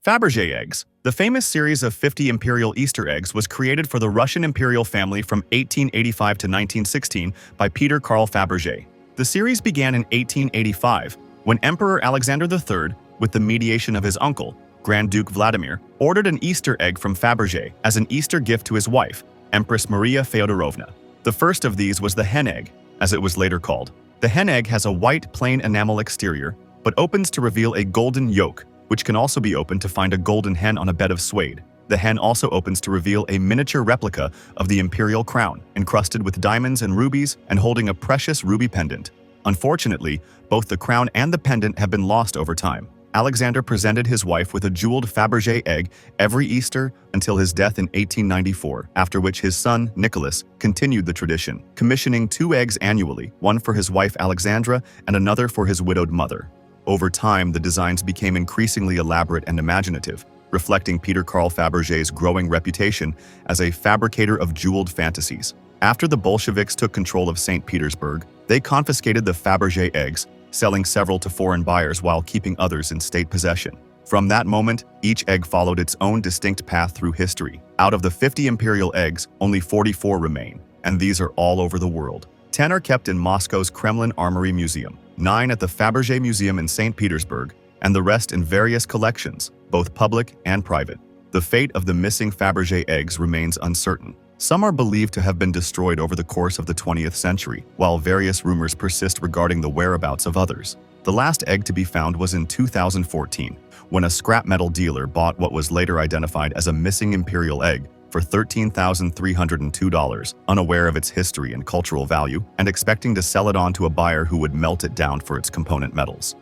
Fabergé eggs. The famous series of 50 imperial Easter eggs was created for the Russian imperial family from 1885 to 1916 by Peter Carl Fabergé. The series began in 1885 when Emperor Alexander III, with the mediation of his uncle, Grand Duke Vladimir, ordered an Easter egg from Fabergé as an Easter gift to his wife, Empress Maria Feodorovna. The first of these was the hen egg, as it was later called. The hen egg has a white, plain enamel exterior, but opens to reveal a golden yolk, which can also be opened to find a golden hen on a bed of suede. The hen also opens to reveal a miniature replica of the imperial crown, encrusted with diamonds and rubies and holding a precious ruby pendant. Unfortunately, both the crown and the pendant have been lost over time. Alexander presented his wife with a jeweled Fabergé egg every Easter until his death in 1894, after which his son, Nicholas, continued the tradition, commissioning 2 eggs annually, one for his wife Alexandra and another for his widowed mother. Over time, the designs became increasingly elaborate and imaginative, reflecting Peter Carl Fabergé's growing reputation as a fabricator of jeweled fantasies. After the Bolsheviks took control of St. Petersburg, they confiscated the Fabergé eggs, selling several to foreign buyers while keeping others in state possession. From that moment, each egg followed its own distinct path through history. Out of the 50 imperial eggs, only 44 remain, and these are all over the world. 10 are kept in Moscow's Kremlin Armory Museum, 9 at the Fabergé Museum in St. Petersburg, and the rest in various collections, both public and private. The fate of the missing Fabergé eggs remains uncertain. Some are believed to have been destroyed over the course of the 20th century, while various rumors persist regarding the whereabouts of others. The last egg to be found was in 2014, when a scrap metal dealer bought what was later identified as a missing imperial egg for $13,302, unaware of its history and cultural value, and expecting to sell it on to a buyer who would melt it down for its component metals.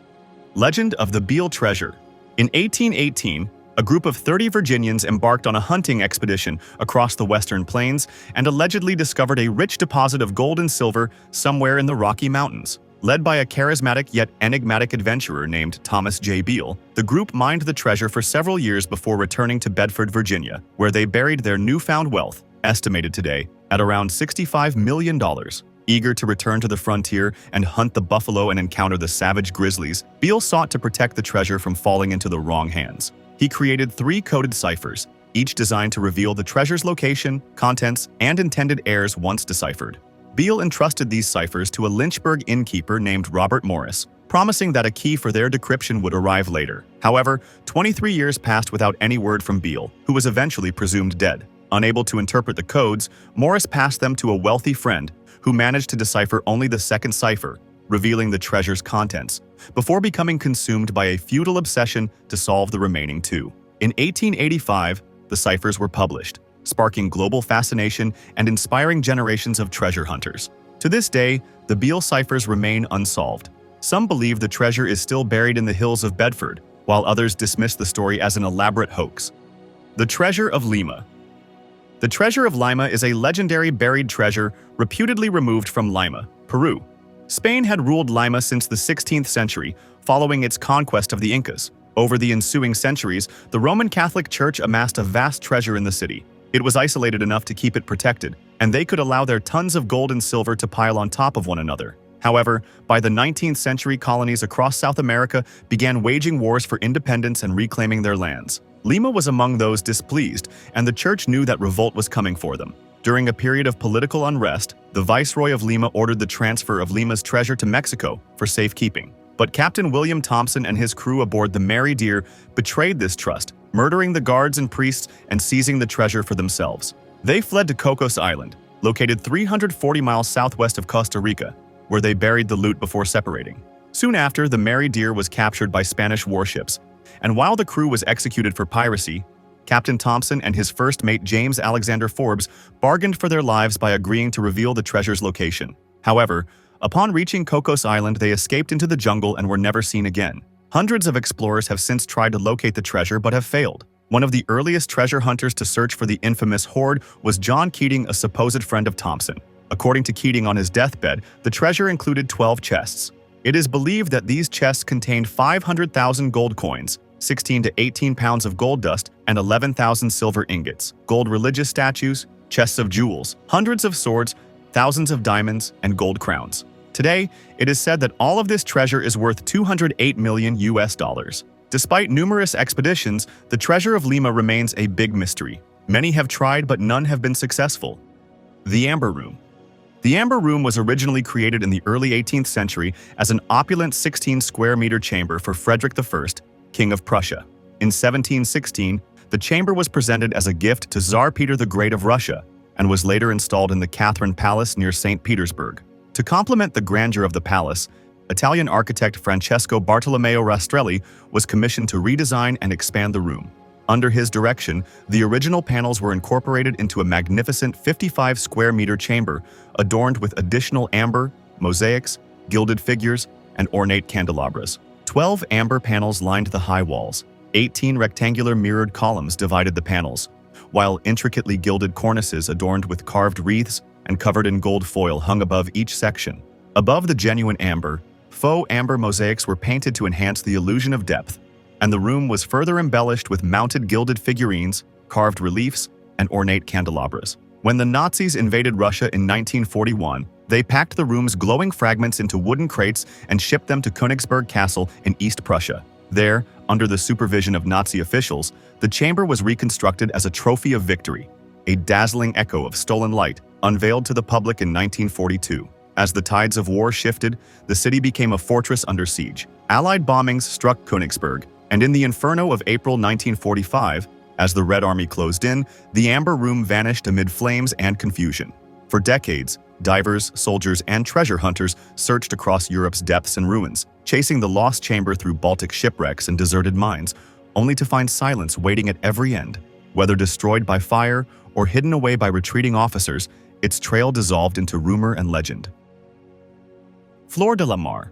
Legend of the Beal Treasure. In 1818, a group of 30 Virginians embarked on a hunting expedition across the western plains and allegedly discovered a rich deposit of gold and silver somewhere in the Rocky Mountains. Led by a charismatic yet enigmatic adventurer named Thomas J. Beale, the group mined the treasure for several years before returning to Bedford, Virginia, where they buried their newfound wealth, estimated today at around $65 million. Eager to return to the frontier and hunt the buffalo and encounter the savage grizzlies, Beale sought to protect the treasure from falling into the wrong hands. He created 3 coded ciphers, each designed to reveal the treasure's location, contents, and intended heirs once deciphered. Beale entrusted these ciphers to a Lynchburg innkeeper named Robert Morris, promising that a key for their decryption would arrive later. However, 23 years passed without any word from Beale, who was eventually presumed dead. Unable to interpret the codes, Morris passed them to a wealthy friend, who managed to decipher only the second cipher, revealing the treasure's contents, before becoming consumed by a futile obsession to solve the remaining 2. In 1885, the ciphers were published, sparking global fascination and inspiring generations of treasure hunters. To this day, the Beale ciphers remain unsolved. Some believe the treasure is still buried in the hills of Bedford, while others dismiss the story as an elaborate hoax. The Treasure of Lima. The Treasure of Lima is a legendary buried treasure reputedly removed from Lima, Peru. Spain had ruled Lima since the 16th century, following its conquest of the Incas. Over the ensuing centuries, the Roman Catholic Church amassed a vast treasure in the city. It was isolated enough to keep it protected, and they could allow their tons of gold and silver to pile on top of one another. However, by the 19th century, colonies across South America began waging wars for independence and reclaiming their lands. Lima was among those displeased, and the church knew that revolt was coming for them. During a period of political unrest, the Viceroy of Lima ordered the transfer of Lima's treasure to Mexico for safekeeping. But Captain William Thompson and his crew aboard the Mary Dear betrayed this trust, murdering the guards and priests and seizing the treasure for themselves. They fled to Cocos Island, located 340 miles southwest of Costa Rica, where they buried the loot before separating. Soon after, the Mary Dear was captured by Spanish warships, and while the crew was executed for piracy, Captain Thompson and his first mate James Alexander Forbes bargained for their lives by agreeing to reveal the treasure's location. However, upon reaching Cocos Island, they escaped into the jungle and were never seen again. Hundreds of explorers have since tried to locate the treasure but have failed. One of the earliest treasure hunters to search for the infamous hoard was John Keating, a supposed friend of Thompson. According to Keating on his deathbed, the treasure included 12 chests. It is believed that these chests contained 500,000 gold coins, 16 to 18 pounds of gold dust, and 11,000 silver ingots, gold religious statues, chests of jewels, hundreds of swords, thousands of diamonds, and gold crowns. Today, it is said that all of this treasure is worth $208 million. Despite numerous expeditions, the Treasure of Lima remains a big mystery. Many have tried, but none have been successful. The Amber Room. The Amber Room was originally created in the early 18th century as an opulent 16-square-meter chamber for Frederick I, King of Prussia. In 1716, the chamber was presented as a gift to Tsar Peter the Great of Russia and was later installed in the Catherine Palace near St. Petersburg. To complement the grandeur of the palace, Italian architect Francesco Bartolomeo Rastrelli was commissioned to redesign and expand the room. Under his direction, the original panels were incorporated into a magnificent 55-square-meter chamber adorned with additional amber, mosaics, gilded figures, and ornate candelabras. 12 amber panels lined the high walls. 18 rectangular mirrored columns divided the panels, while intricately gilded cornices adorned with carved wreaths and covered in gold foil hung above each section. Above the genuine amber, faux amber mosaics were painted to enhance the illusion of depth, and the room was further embellished with mounted gilded figurines, carved reliefs, and ornate candelabras. When the Nazis invaded Russia in 1941, they packed the room's glowing fragments into wooden crates and shipped them to Königsberg Castle in East Prussia. There, under the supervision of Nazi officials, the chamber was reconstructed as a trophy of victory, a dazzling echo of stolen light, unveiled to the public in 1942. As the tides of war shifted, the city became a fortress under siege. Allied bombings struck Königsberg, and in the inferno of April 1945, as the Red Army closed in, the Amber Room vanished amid flames and confusion. For decades, divers, soldiers, and treasure hunters searched across Europe's depths and ruins, chasing the lost chamber through Baltic shipwrecks and deserted mines, only to find silence waiting at every end. Whether destroyed by fire or hidden away by retreating officers, its trail dissolved into rumor and legend. Flor de la Mar.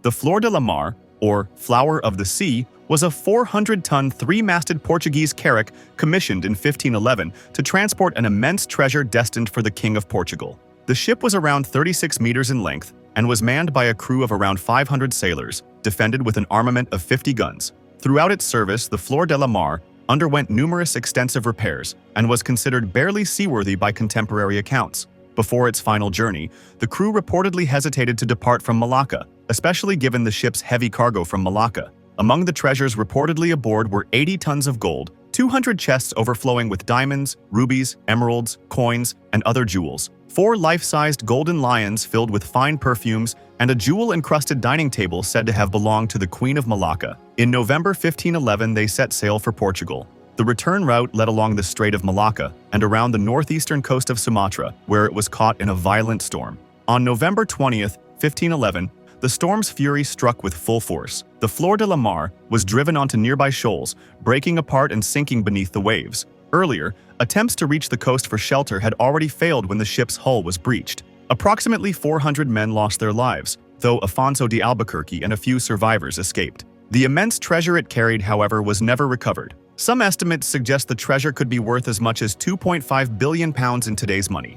The Flor de la Mar, or Flower of the Sea, was a 400-ton, three-masted Portuguese carrack commissioned in 1511 to transport an immense treasure destined for the King of Portugal. The ship was around 36 meters in length and was manned by a crew of around 500 sailors, defended with an armament of 50 guns. Throughout its service, the Flor de la Mar underwent numerous extensive repairs and was considered barely seaworthy by contemporary accounts. Before its final journey, the crew reportedly hesitated to depart from Malacca, especially given the ship's heavy cargo from Malacca. Among the treasures reportedly aboard were 80 tons of gold, 200 chests overflowing with diamonds, rubies, emeralds, coins, and other jewels, 4 life-sized golden lions filled with fine perfumes, and a jewel-encrusted dining table said to have belonged to the Queen of Malacca. In November 1511, they set sail for Portugal. The return route led along the Strait of Malacca and around the northeastern coast of Sumatra, where it was caught in a violent storm. On November 20th, 1511, the storm's fury struck with full force. The Flor de la Mar was driven onto nearby shoals, breaking apart and sinking beneath the waves. Earlier, attempts to reach the coast for shelter had already failed when the ship's hull was breached. Approximately 400 men lost their lives, though Afonso de Albuquerque and a few survivors escaped. The immense treasure it carried, however, was never recovered. Some estimates suggest the treasure could be worth as much as £2.5 billion in today's money.